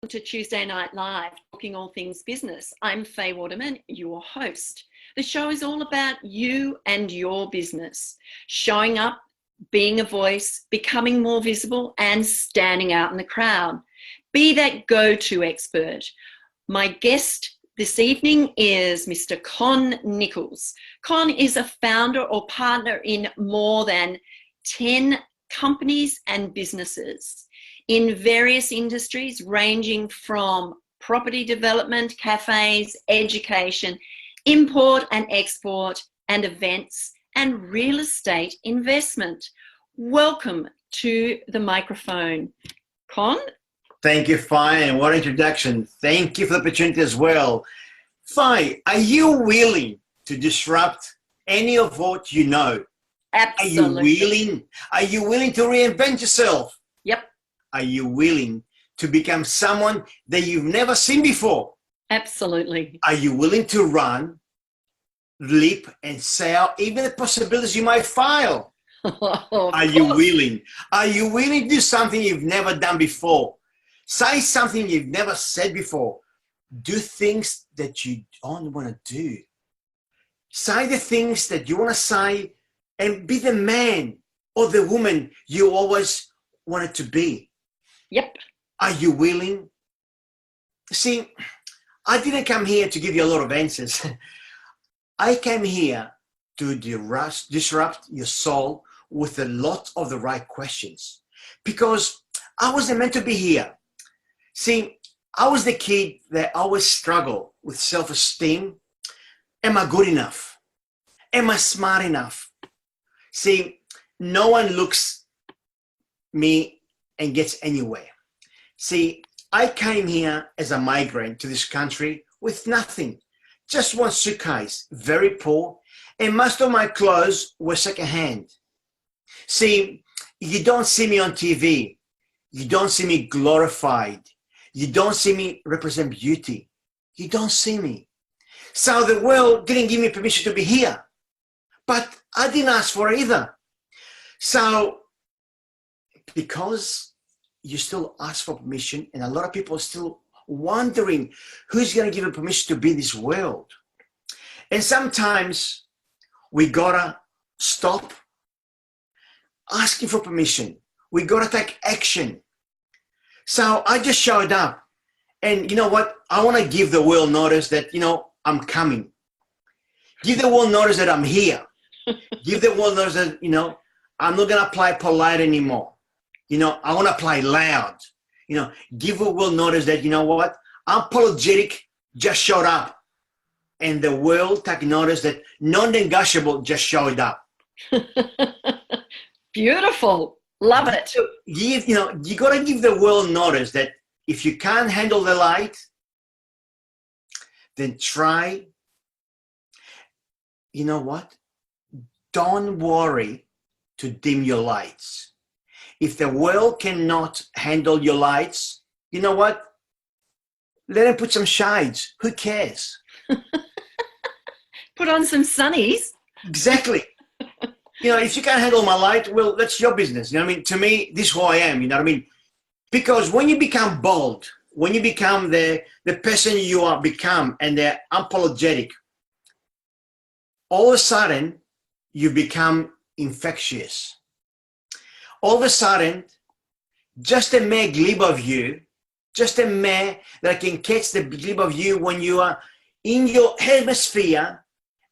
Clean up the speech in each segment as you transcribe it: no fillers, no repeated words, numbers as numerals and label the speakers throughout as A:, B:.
A: To Tuesday Night Live, talking all things business. I'm Faye Waterman, your host. The show is all about you and your business, showing up, being a voice, becoming more visible, and standing out in the crowd. Be that go-to expert. My guest this evening is Mr. Con Nichols. Con is a founder or partner in more than 10 companies and businesses in various industries ranging from property development, cafes, education, import and export, and events, and real estate investment. Welcome to the microphone, Con.
B: Thank you, Faye, and what introduction. Thank you for the opportunity as well. Faye, are you willing to disrupt any of what you know?
A: Absolutely.
B: Are you willing to reinvent yourself?
A: Yep.
B: Are you willing to become someone that you've never seen before?
A: Absolutely.
B: Are you willing to run, leap, and sail even the possibilities you might fail? Are you willing? Are you willing to do something you've never done before? Say something you've never said before. Do things that you don't want to do. Say the things that you want to say and be the man or the woman you always wanted to be.
A: Yep.
B: Are you willing? See, I didn't come here to give you a lot of answers. I came here to disrupt your soul with a lot of the right questions because I wasn't meant to be here. See, I was the kid that always struggled with self-esteem. Am I good enough? Am I smart enough? See, no one looks me and gets anywhere. See, I came here as a migrant to this country with nothing, just one suitcase, very poor, and most of my clothes were secondhand. See, you don't see me on TV. You don't see me glorified. You don't see me represent beauty. You don't see me. So the world didn't give me permission to be here, but I didn't ask for it either. So because you still ask for permission, and a lot of people are still wondering who's going to give you permission to be in this world. And sometimes we gotta stop asking for permission. We gotta take action. So I just showed up, and you know what? I want to give the world notice that, I'm coming. Give the world notice that I'm here. Give the world notice that, I'm not gonna play polite anymore. I want to play loud. Give the world notice that, what? Unapologetic just showed up. And the world take notice that non-negotiable just showed up.
A: Beautiful. Love it.
B: So you got to give the world notice that if you can't handle the light, then try. You know what? Don't worry to dim your lights. If the world cannot handle your lights, you know what? Let them put some shades. Who cares?
A: Put on some sunnies.
B: Exactly. If you can't handle my light, well, that's your business. To me, this is who I am. Because when you become bold, when you become the person you are become and they're unapologetic, all of a sudden you become infectious. All of a sudden, just a mere glib of you, just a mere that can catch the glib of you when you are in your hemisphere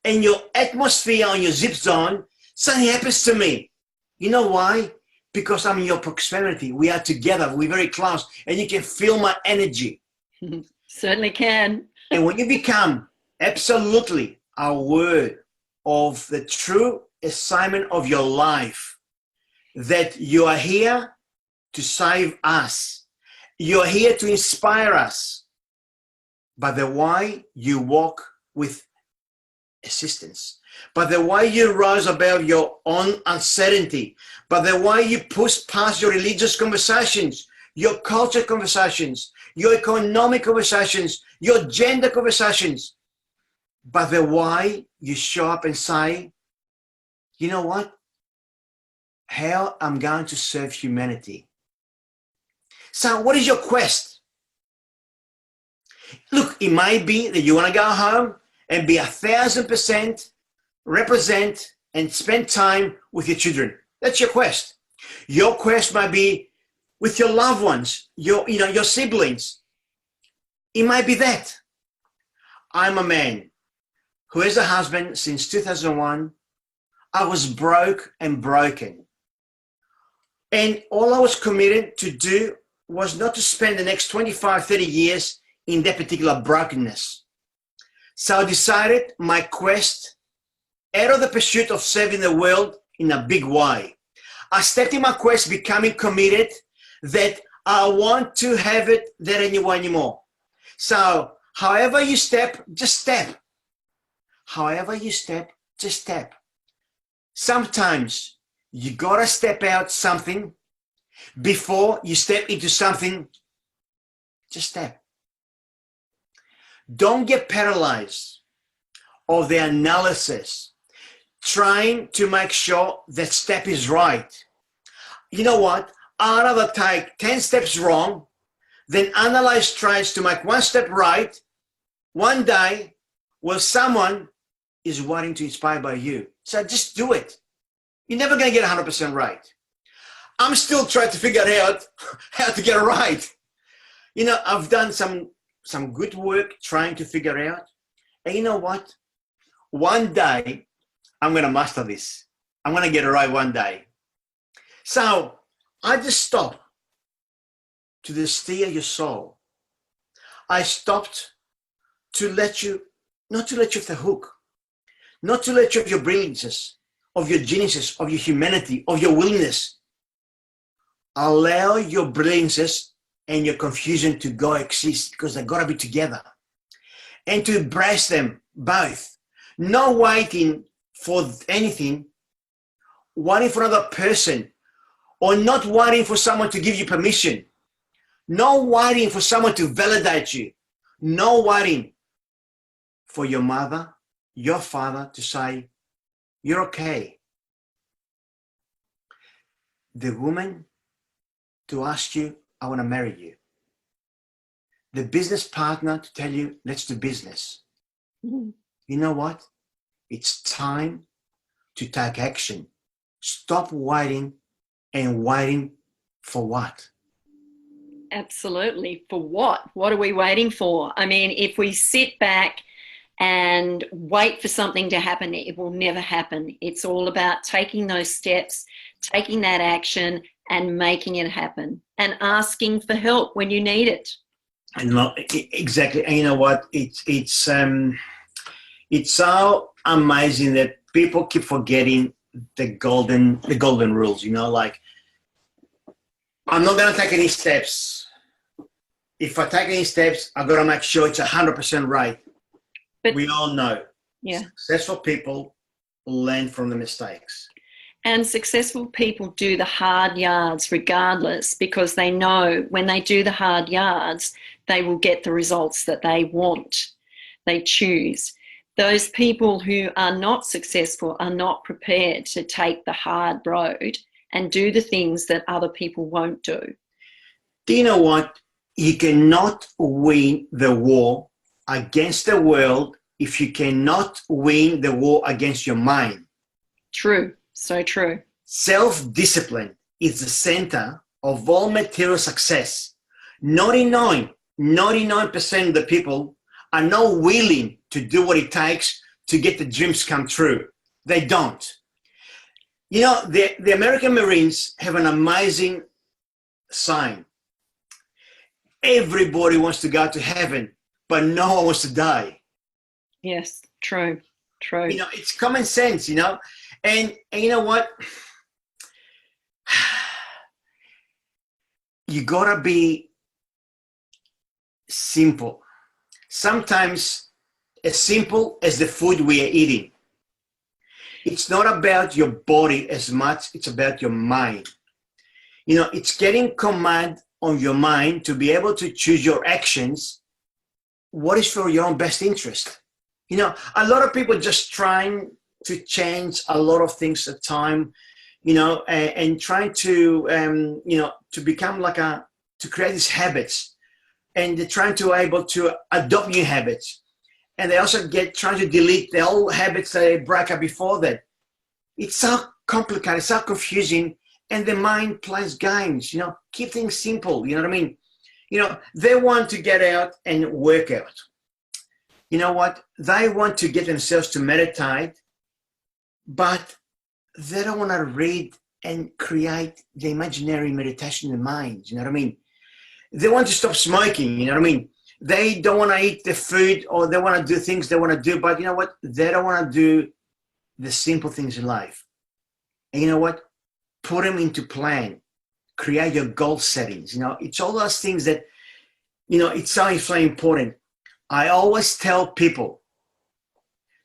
B: and your atmosphere on your zip zone, something happens to me. You know why? Because I'm in your proximity. We are together. We're very close. And you can feel my energy.
A: Certainly can.
B: And when you become absolutely aware of the true assignment of your life, that you are here to save us. You're here to inspire us. But the why you walk with assistance. But the way you rise above your own uncertainty. But the way you push past your religious conversations, your culture conversations, your economic conversations, your gender conversations. But the why you show up and say, you know what? How I'm going to serve humanity. So what is your quest? It might be that you want to go home and be 1,000% represent and spend time with your children. That's your quest. Your quest might be with your loved ones, your siblings. It might be that. I'm a man who is a husband since 2001. I was broke and broken. And all I was committed to do was not to spend the next 25, 30 years in that particular brokenness. So I decided my quest out of the pursuit of serving the world in a big way. I stepped in my quest becoming committed that I want to have it that anymore. So however you step, just step. However you step, just step. Sometimes you gotta step out something before you step into something. Just step. Don't get paralyzed of the analysis, trying to make sure that step is right. You know what? I'd rather take 10 steps wrong than analyze tries to make one step right one day while someone is wanting to inspire by you. So just do it. You're never going to get 100% right. I'm still trying to figure out how to get it right. You know, I've done some good work trying to figure out. And you know what? One day, I'm going to master this. I'm going to get it right one day. So I just stopped to steer your soul. I stopped to let you, not to let you off the hook, not to let you off your brilliances, of your geniuses, of your humanity, of your willingness. Allow your brilliances and your confusion to go exist because they've got to be together. And to embrace them both. Not waiting for anything, waiting for another person, or not waiting for someone to give you permission. Not waiting for someone to validate you. Not waiting for your mother, your father to say, you're okay. The woman to ask you, I want to marry you. The business partner to tell you, let's do business. Mm-hmm. You know what? It's time to take action. Stop waiting and waiting for what?
A: Absolutely. For what? What are we waiting for? I mean, if we sit back and wait for something to happen, it will never happen. It's all about taking those steps, taking that action and making it happen and asking for help when you need it.
B: And exactly. And you know what? It's so amazing that people keep forgetting the golden rules, you know, like I'm not going to take any steps. If I take any steps, I've got to make sure it's 100% right. But we all know, successful people learn from the mistakes.
A: And successful people do the hard yards regardless, because they know when they do the hard yards, they will get the results that they want, they choose. Those people who are not successful are not prepared to take the hard road and do the things that other people won't do.
B: Do you know what? You cannot win the war against the world if you cannot win the war against your mind. True.
A: So true.
B: Self-discipline is the center of all material success. 99% of the people are not willing to do what it takes to get the dreams come true. They don't. You know, the American Marines have an amazing sign. Everybody wants to go to heaven, but no one wants to die.
A: Yes, true.
B: You know, it's common sense, you know. And you know what? You gotta be simple. Sometimes as simple as the food we are eating. It's not about your body as much, it's about your mind. You know, it's getting command on your mind to be able to choose your actions, what is for your own best interest. You know, a lot of people just trying to change a lot of things at a time, you know, and trying to, you know, to become to create these habits. and they're trying to able to adopt new habits. And they also trying to delete the old habits that they break up before that. It's so complicated, so confusing, and the mind plays games, keep things simple, you know what I mean? They want to get out and work out. You know what? They want to get themselves to meditate, but they don't want to read and create the imaginary meditation in the mind, you know what I mean? They want to stop smoking, you know what I mean? They don't want to eat the food, or they want to do things they want to do, but you know what? They don't want to do the simple things in life. And you know what? Put them into plan. Create your goal settings. It's all those things that, it's so important. I always tell people,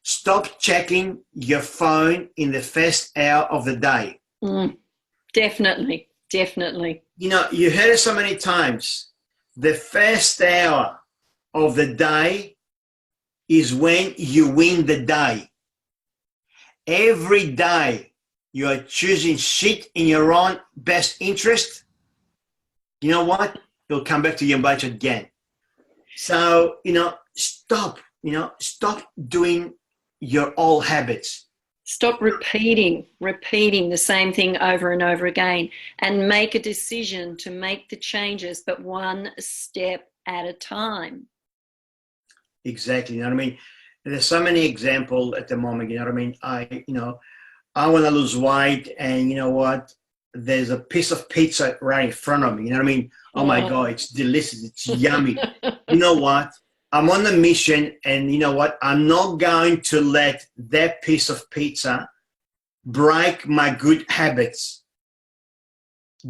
B: stop checking your phone in the first hour of the day.
A: Definitely.
B: You heard it so many times. The first hour of the day is when you win the day. Every day you are choosing shit in your own best interest. You know what? It'll come back to you and bite you again. So, stop doing your old habits.
A: Stop repeating the same thing over and over again, and make a decision to make the changes, but one step at a time.
B: Exactly. You know what I mean? There's so many examples at the moment, you know what I mean? I want to lose weight, and you know what? There's a piece of pizza right in front of me, you know what I mean? Oh my God, it's delicious. It's yummy. You know what? I'm on the mission, and you know what? I'm not going to let that piece of pizza break my good habits.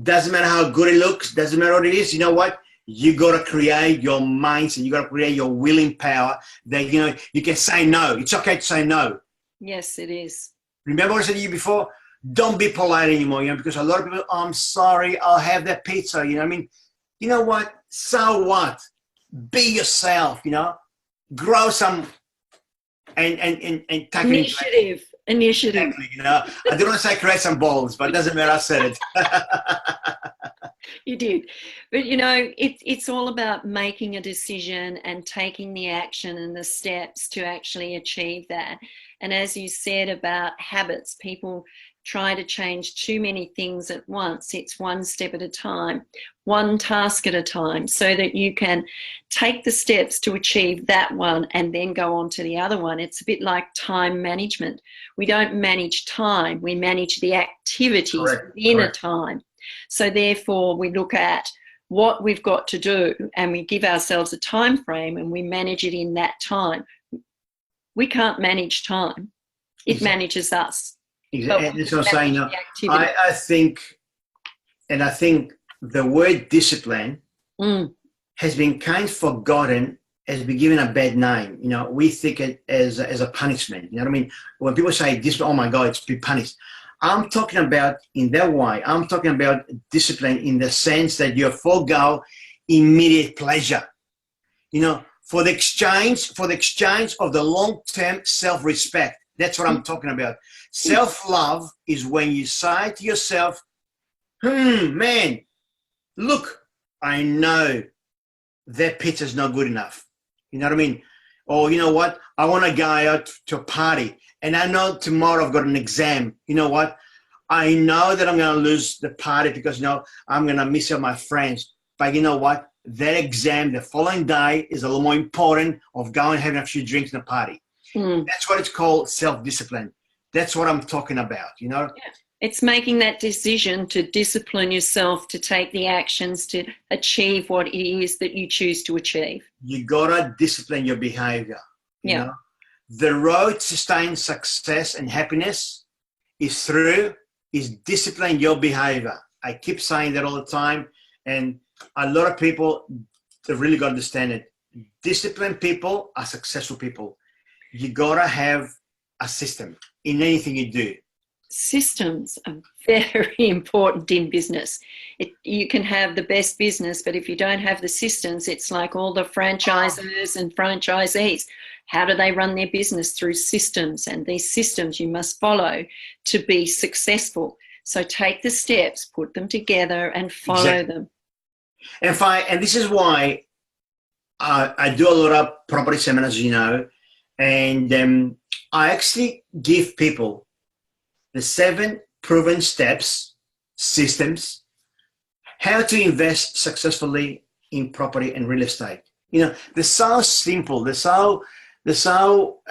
B: Doesn't matter how good it looks, doesn't matter what it is. You know what? You got to create your mindset. You got to create your willing power that, you can say no. It's okay to say no.
A: Yes, it is.
B: Remember what I said to you before? Don't be polite anymore, because a lot of people, I'm sorry, I'll have that pizza. You know what I mean? You know what? So what? Be yourself, grow some and take
A: initiative.
B: Exactly, I don't want to say create some balls, but it doesn't matter. I said it.
A: You did. But it's all about making a decision and taking the action and the steps to actually achieve that. And as you said about habits, people try to change too many things at once. It's one step at a time, one task at a time, so that you can take the steps to achieve that one and then go on to the other one. It's a bit like time management. We don't manage time, we manage the activities within a time. So therefore we look at what we've got to do, and we give ourselves a time frame, and we manage it in that time. We can't manage time. It manages us.
B: Exactly. That's what I'm saying. I think the word discipline has been kind of forgotten, has been given a bad name. We think it as a punishment. You know what I mean? When people say discipline, oh my God, it's be punished. I'm talking about in that way. I'm talking about discipline in the sense that you forego immediate pleasure. For the exchange of the long-term self-respect. That's what I'm talking about. Self-love is when you say to yourself, man, look, I know that pizza's not good enough. You know what I mean? Or you know what? I want to go out to a party, and I know tomorrow I've got an exam. You know what? I know that I'm going to lose the party because, I'm going to miss out my friends. But you know what? That exam the following day is a little more important of going and having a few drinks in a party. That's what it's called, self-discipline. That's what I'm talking about, Yeah.
A: It's making that decision to discipline yourself to take the actions to achieve what it is that you choose to achieve.
B: You got to discipline your behavior. You know? The road to sustained success and happiness is discipline your behavior. I keep saying that all the time. And a lot of people, they really got to understand it. Disciplined people are successful people. You got to have a system in anything you do.
A: Systems are very important in business. You can have the best business, but if you don't have the systems, it's like all the franchisors and franchisees. How do they run their business? Through systems, and these systems you must follow to be successful. So take the steps, put them together and follow them.
B: And this is why I do a lot of property seminars, you know, and I actually give people the 7 proven steps, systems, how to invest successfully in property and real estate. You know, they're so simple. They're so,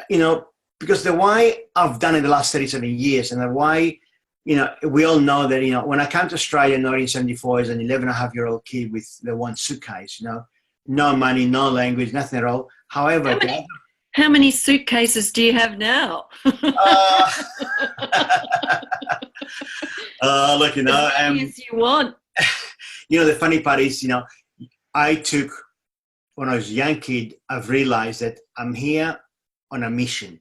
B: you know, because the way I've done it the last 37 years and the way, you know, we all know that, you know, when I came to Australia in 1974 as an 11-and-a-half-year-old kid with the one suitcase, you know, no money, no language, nothing at all. However,
A: how many suitcases do you have now?
B: Look, you know,
A: as many as you want.
B: You know, the funny part is, you know, when I was a young kid, I've realized that I'm here on a mission.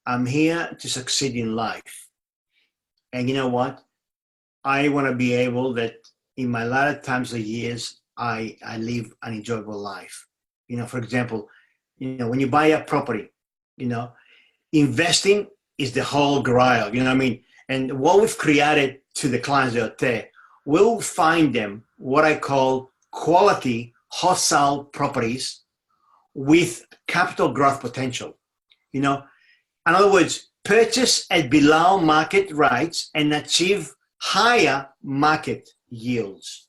B: I'm here to succeed in life. And you know what? I want to be able that in my latter times of years, I live an enjoyable life. You know, for example, you know, when you buy a property, you know, investing is the whole grail, you know what I mean? And what we've created to the clients out there, we'll find them what I call quality wholesale properties with capital growth potential. You know, in other words, purchase at below market rates and achieve higher market yields.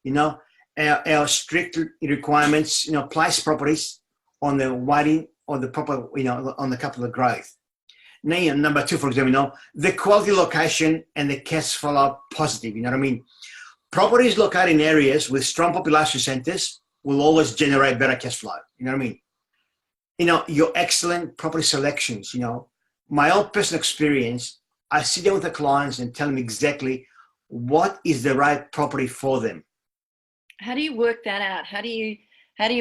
B: You know, our strict requirements, you know, place properties on the weighting or the proper, you know, on the capital growth. Now, number 2, for example, you know, the quality location and the cash flow positive, you know what I mean? Properties located in areas with strong population centers will always generate better cash flow, you know what I mean? You know, your excellent property selections, you know, my own personal experience, I sit down with the clients and tell them exactly what is the right property for them.
A: How do you work that out? How do you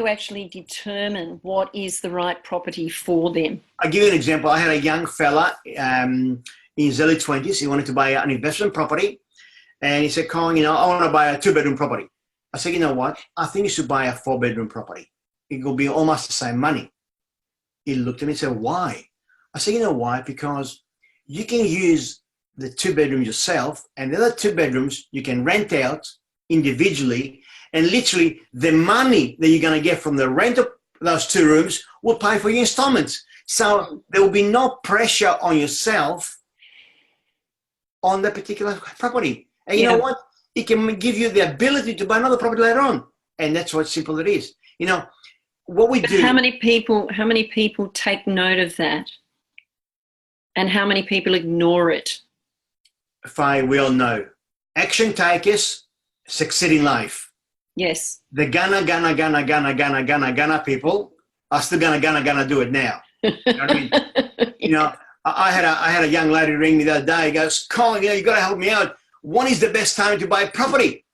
A: actually determine what is the right property for them?
B: I'll give you an example. I had a young fella in his early 20s. He wanted to buy an investment property. And he said, Colin, you know, I want to buy a 2-bedroom property. I said, you know what? I think you should buy a 4-bedroom property. It will be almost the same money. He looked at me and said, why? I said, you know why? Because you can use the 2 bedrooms yourself, and the other 2 bedrooms you can rent out individually, and literally the money that you're going to get from the rent of those 2 rooms will pay for your installments. So there will be no pressure on yourself on the particular property. And you know what? It can give you the ability to buy another property later on. And that's what simple it is. You know, what we do.
A: How many people take note of that? And how many people ignore it?
B: Faye, we all know. Action takers succeed in life.
A: Yes.
B: The gonna people are still gonna do it now. You know what I mean? You know, I had a young lady ring me the other day. He goes, Colin, you know, you got to help me out. When is the best time to buy property?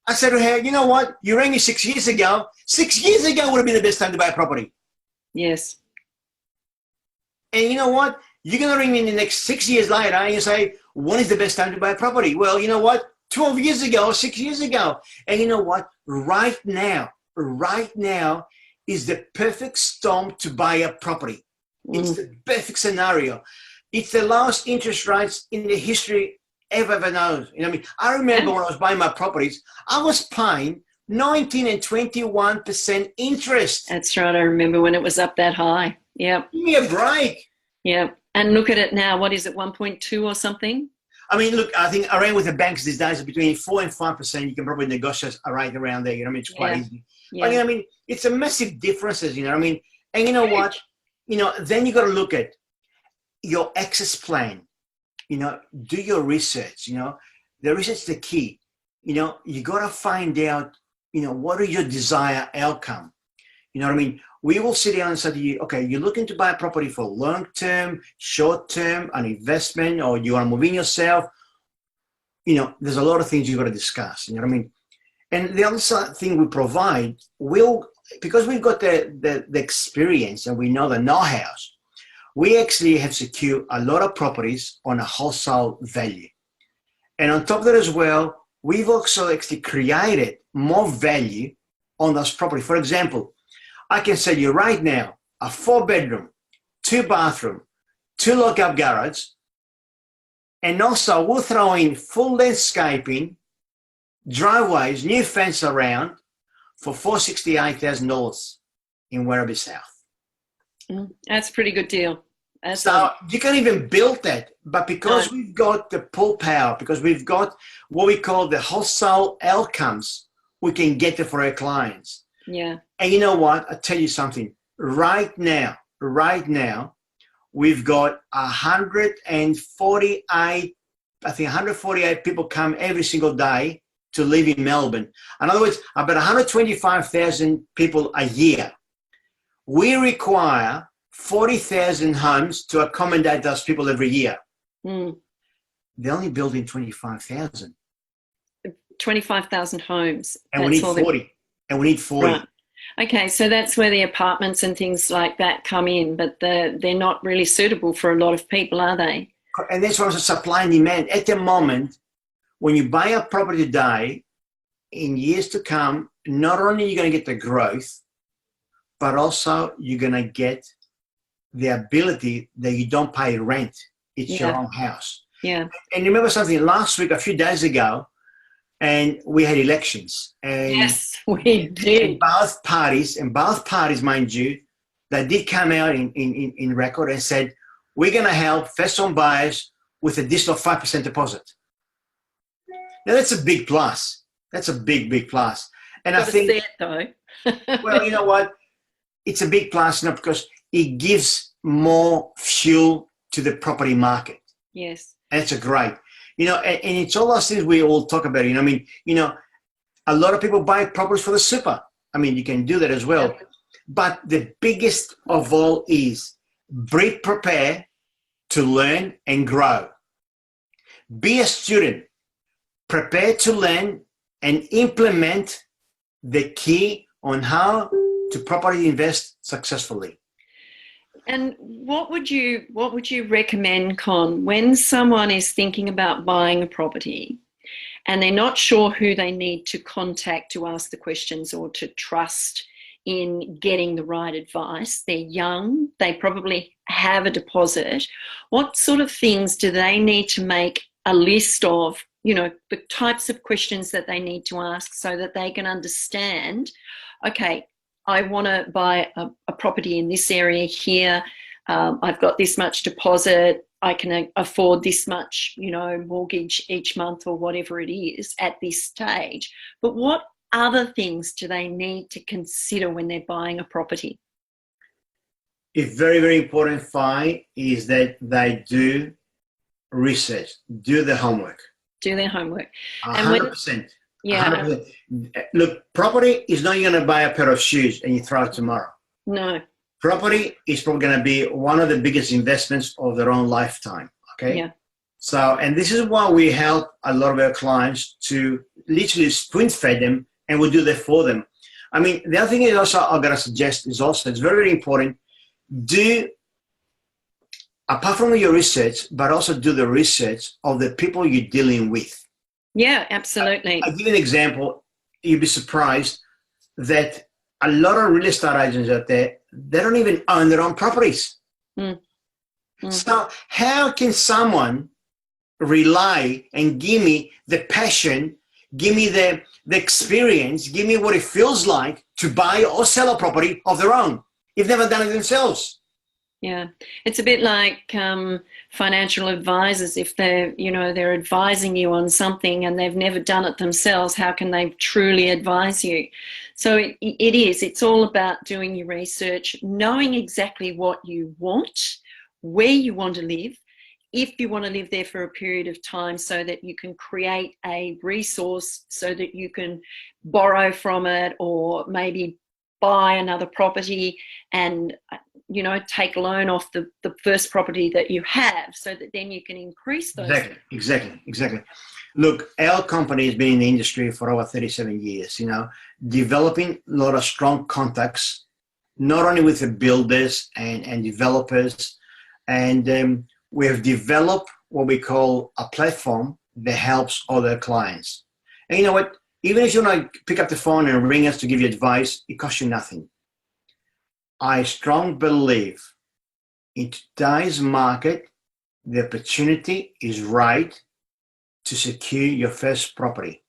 B: I said to her, you know what? You rang me 6 years ago. 6 years ago would have been the best time to buy property.
A: Yes.
B: And you know what? You're going to ring me in the next 6 years later and you say, when is the best time to buy property? Well, you know what? 12 years ago, 6 years ago. And you know what? Right now is the perfect storm to buy a property. It's the perfect scenario. It's the lowest interest rates in the history ever known. You know what I mean? I remember when I was buying my properties, I was paying 19 and 21% interest.
A: That's right. I remember when it was up that high. Yeah.
B: Give me a break.
A: Yeah. And look at it now. What is it, 1.2 or something?
B: I mean, look, I think around with the banks these days, between 4 and 5%, you can probably negotiate right around there. You know what I mean? It's quite easy.
A: Yeah.
B: But, you know what I mean? It's a massive differences, you know what I mean? And you know what? You know, then you got to look at your access plan. You know, do your research. You know, the research is the key. You know, you got to find out, you know, what are your desired outcome? You know what I mean? We will sit down and say to you, okay, you're looking to buy a property for long-term, short-term, an investment, or you want to move in yourself. You know, there's a lot of things you got to discuss. You know what I mean? And the other thing we provide because we've got the experience and we know the know-how, we actually have secured a lot of properties on a wholesale value. And on top of that as well, we've also actually created more value on those properties. For example, I can sell you right now a 4-bedroom, 2-bathroom, 2 lock-up garage, and also we'll throw in full landscaping, driveways, new fence around, for $468,000 in Werribee South.
A: That's a pretty good deal.
B: So you can't even build that, but because we've got the pull power, because we've got what we call the wholesale outcomes, we can get it for our clients.
A: Yeah.
B: And you know what? I'll tell you something. Right now, we've got 148, I think 148 people come every single day to live in Melbourne. In other words, about 125,000 people a year. We require 40,000 homes to accommodate those people every year. They're only building 25,000.
A: 25,000 homes.
B: And we need 40. And we need 40.
A: Right. Okay, so that's where the apartments and things like that come in, but they're not really suitable for a lot of people, are they?
B: And that's why it's a supply and demand. At the moment, when you buy a property today, in years to come, not only are you going to get the growth, but also you're going to get the ability that you don't pay rent. It's your own house.
A: Yeah.
B: And remember something, last week, a few days ago, and we had elections. And
A: yes, we did.
B: And both parties, mind you, they did come out in record and said, we're going to help first-home buyers with additional 5% deposit. Now, that's a big plus. That's a big, big plus. And I think,
A: see it though.
B: well, you know what? It's a big plus, not because it gives more fuel to the property market.
A: Yes.
B: And it's a great, and it's all those things we all talk about. I mean, a lot of people buy properties for the super. I mean, you can do that as well. Yeah. But the biggest of all is be prepared to learn and grow. Be a student. Prepare to learn and implement the key on how to properly invest successfully.
A: And what would you recommend, Con, when someone is thinking about buying a property and they're not sure who they need to contact to ask the questions or to trust in getting the right advice? They're young, they probably have a deposit. What sort of things do they need to make a list of, the types of questions that they need to ask so that they can understand, okay, I want to buy a property in this area here. I've got this much deposit. I can afford this much, mortgage each month or whatever it is at this stage. But what other things do they need to consider when they're buying a property?
B: It's very, very important, Faye, is that they do research, do the homework.
A: Do their homework.
B: 100%.
A: Yeah.
B: 100%. Look, property is not you're going to buy a pair of shoes and you throw it tomorrow.
A: No.
B: Property is probably going to be one of the biggest investments of their own lifetime. Okay.
A: Yeah.
B: So, and this is why we help a lot of our clients to literally spoon feed them, and we'll do that for them. I mean, the other thing is also I'm going to suggest is also, it's very, very important, apart from your research, but also do the research of the people you're dealing with.
A: Yeah, absolutely.
B: I'll give you an example. You'd be surprised that a lot of real estate agents out there, they don't even own their own properties. So how can someone rely and give me the passion, give me the experience, give me what it feels like to buy or sell a property of their own if they've never done it themselves?
A: Yeah, it's a bit like financial advisors. If they're advising you on something and they've never done it themselves, how can they truly advise you? So it's all about doing your research, knowing exactly what you want, where you want to live, if you want to live there for a period of time, so that you can create a resource so that you can borrow from it or maybe buy another property and take a loan off the first property that you have, so that then you can increase those.
B: Exactly. Look, our company has been in the industry for over 37 years, developing a lot of strong contacts, not only with the builders and developers. And we have developed what we call a platform that helps other clients. And you know what? Even if you want to pick up the phone and ring us to give you advice, it costs you nothing. I strongly believe in today's market, the opportunity is right to secure your first property.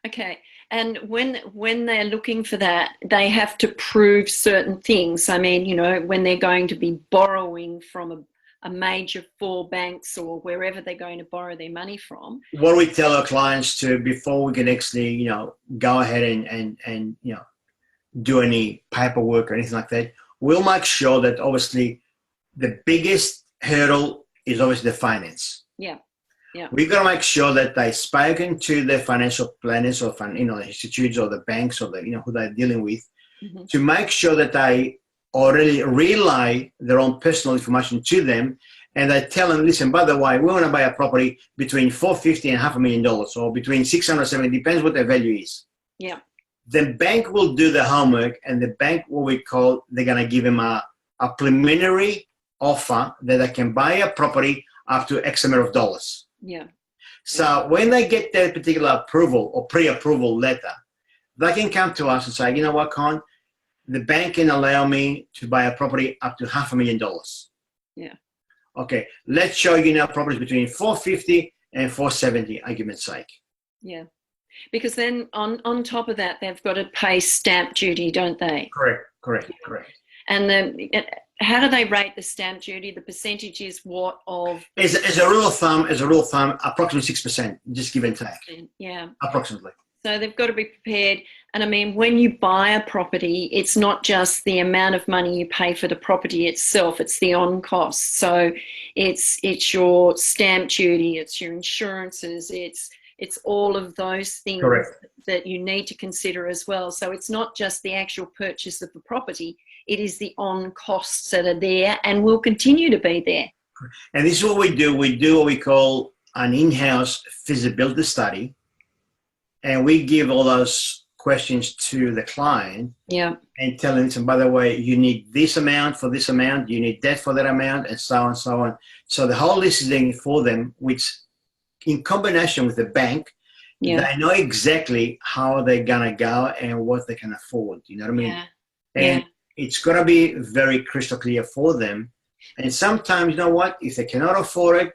A: Okay. And when they're looking for that, they have to prove certain things. I mean, when they're going to be borrowing from a major four banks or wherever they're going to borrow their money from.
B: What we tell our clients to, before we can actually, go ahead and do any paperwork or anything like that, we'll make sure that obviously the biggest hurdle is obviously the finance.
A: Yeah. Yeah.
B: We've got to make sure that they've spoken to their financial planners or the institutes or the banks or who they're dealing with, to make sure that they already relay their own personal information to them, and they tell them, listen, by the way, we want to buy a property between $450,000 and $500,000, or between $670,000, depends what their value is.
A: Yeah.
B: The bank will do the homework, and the bank, they're going to give them a preliminary offer that they can buy a property up to X amount of dollars.
A: Yeah.
B: So when they get that particular approval or pre-approval letter, they can come to us and say, you know what, Con, the bank can allow me to buy a property up to $500,000.
A: Yeah.
B: Okay, let's show you now properties between $450,000 and $470,000, argument's sake.
A: Yeah. Because then on top of that, they've got to pay stamp duty, don't they?
B: Correct.
A: And how do they rate the stamp duty? The percentage is what of?
B: As a rule of thumb, approximately 6%, just give and take.
A: Yeah.
B: Approximately.
A: So they've got to be prepared. And I mean, when you buy a property, it's not just the amount of money you pay for the property itself, it's the on costs. So it's your stamp duty, it's your insurances, it's all of those things.
B: Correct.
A: That you need to consider as well. So it's not just the actual purchase of the property, it is the on costs that are there and will continue to be there.
B: And this is what we do. We do what we call an in-house feasibility study, and we give all those questions to the client.
A: Yeah.
B: And tell them, by the way, you need this amount for this amount, you need that for that amount, and so on and so on. So the whole list is there for them, which in combination with the bank, they know exactly how they're going to go and what they can afford. You know what I mean?
A: Yeah.
B: And it's got to be very crystal clear for them. And sometimes, you know what? If they cannot afford it,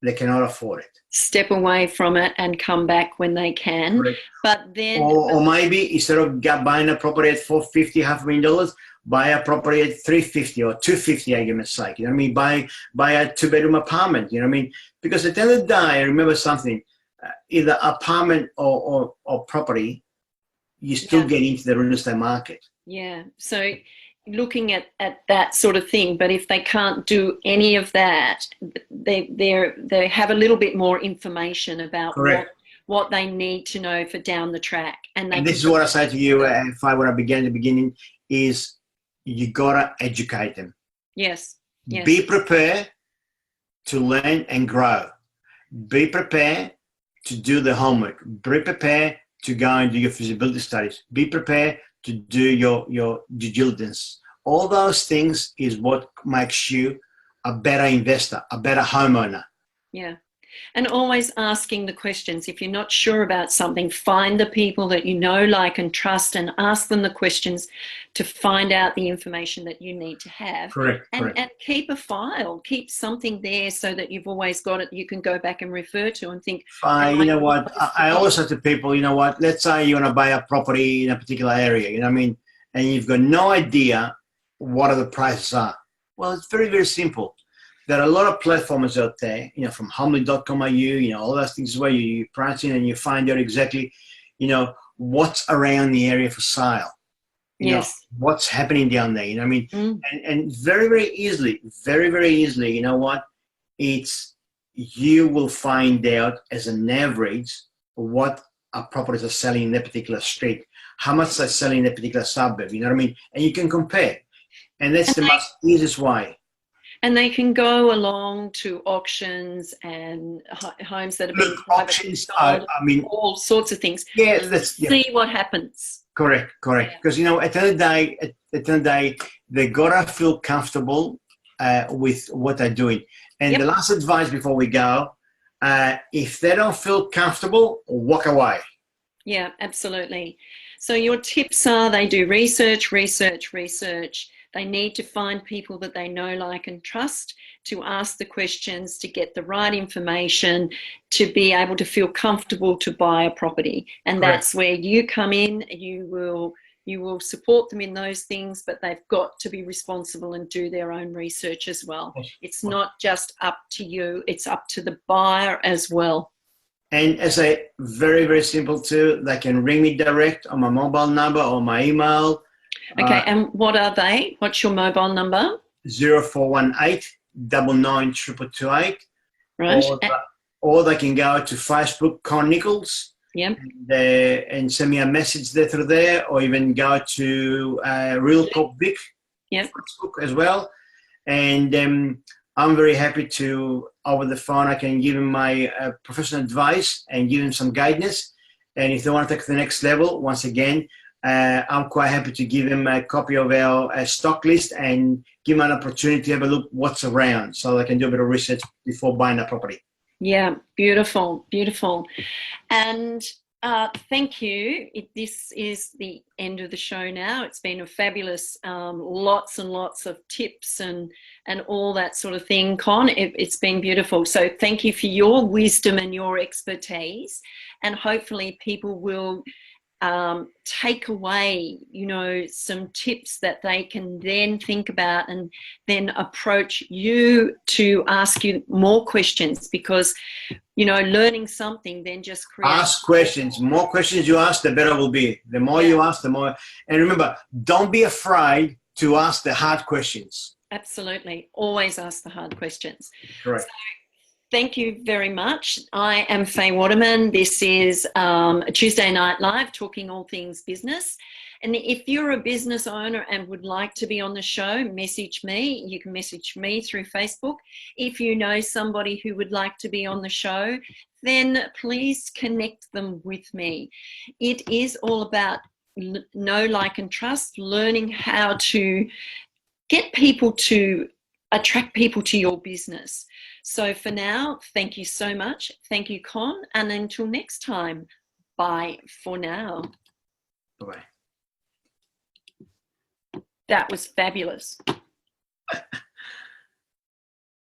B: they cannot afford it.
A: Step away from it and come back when they can.
B: Correct.
A: But then,
B: or maybe instead of buying a property at $450,000, $500,000, buy a property at $350,000 or $250,000, argument's sake. You know what I mean? Buy a two-bedroom apartment. You know what I mean? Because at the end of the day, remember something: either apartment or property, you still get into the real estate market.
A: Yeah. So looking at that sort of thing, but if they can't do any of that, they have a little bit more information about what they need to know for down the track. And
B: this is what I say to you, if I began at the beginning, is you gotta educate them.
A: Yes.
B: Be prepared to learn and grow. Be prepared to do the homework. Be prepared to go and do your feasibility studies. Be prepared to do your due diligence. All those things is what makes you a better investor, a better homeowner.
A: Yeah. And always asking the questions. If you're not sure about something, find the people that you know, like, and trust, and ask them the questions to find out the information that you need to have.
B: Correct.
A: And keep a file, keep something there so that you've always got it, you can go back and refer to and think.
B: You know what, I always say to people, you know what, let's say you want to buy a property in a particular area, you know what I mean, and you've got no idea what are the prices are. Well, it's very, very simple. There are a lot of platforms out there, from homely.com.au, all those things where you price in and you find out exactly, what's around the area for sale. What's happening down there, you know what I mean? And very, very easily, you know what? You will find out as an average what our properties are selling in that particular street, how much they're selling in that particular suburb, you know what I mean? And you can compare. And that's the most easiest way.
A: And they can go along to auctions and homes that have been privately sold, all sorts of things.
B: Yeah,
A: see what happens.
B: Correct. Because at the end of the day, they gotta feel comfortable with what they're doing. And the last advice before we go, if they don't feel comfortable, walk away. Yeah,
A: absolutely. So your tips are: they do research. They need to find people that they know, like, and trust, to ask the questions, to get the right information, to be able to feel comfortable to buy a property. And
B: Correct.
A: that's where you come in. You will support them in those things, but they've got to be responsible and do their own research as well. It's not just up to you, it's up to the buyer as well.
B: And as a very, very simple too, they can ring me direct on my mobile number or my email.
A: Okay, and what are they? What's your mobile number?
B: 0418 99 228.
A: Right.
B: Or they can go to Facebook, Con Nichols.
A: Yep.
B: And send me a message there through there, or even go to Real Cop Vic,
A: yep,
B: Facebook as well. And I'm very happy to, over the phone, I can give them my professional advice and give them some guidance. And if they want to take it to the next level, once again, I'm quite happy to give them a copy of our stock list and give them an opportunity to have a look what's around, so they can do a bit of research before buying a property.
A: Yeah, beautiful, beautiful. And thank you. This is the end of the show now. It's been a fabulous, lots and lots of tips and all that sort of thing, Con. It's been beautiful. So thank you for your wisdom and your expertise. And hopefully people will take away, some tips that they can then think about and then approach you to ask you more questions, because, learning something then just creates...
B: Ask questions. More questions you ask, the better it will be. The more you ask, the more... And remember, don't be afraid to ask the hard questions.
A: Absolutely. Always ask the hard questions.
B: Correct.
A: Thank you very much. I am Faye Waterman. This is a Tuesday Night Live, talking all things business. And if you're a business owner and would like to be on the show, message me. You can message me through Facebook. If you know somebody who would like to be on the show, then please connect them with me. It is all about know, like, and trust, learning how to get people to attract people to your business. So for now, thank you so much. Thank you, Con. And until next time, bye for now.
B: Bye-bye.
A: That was fabulous.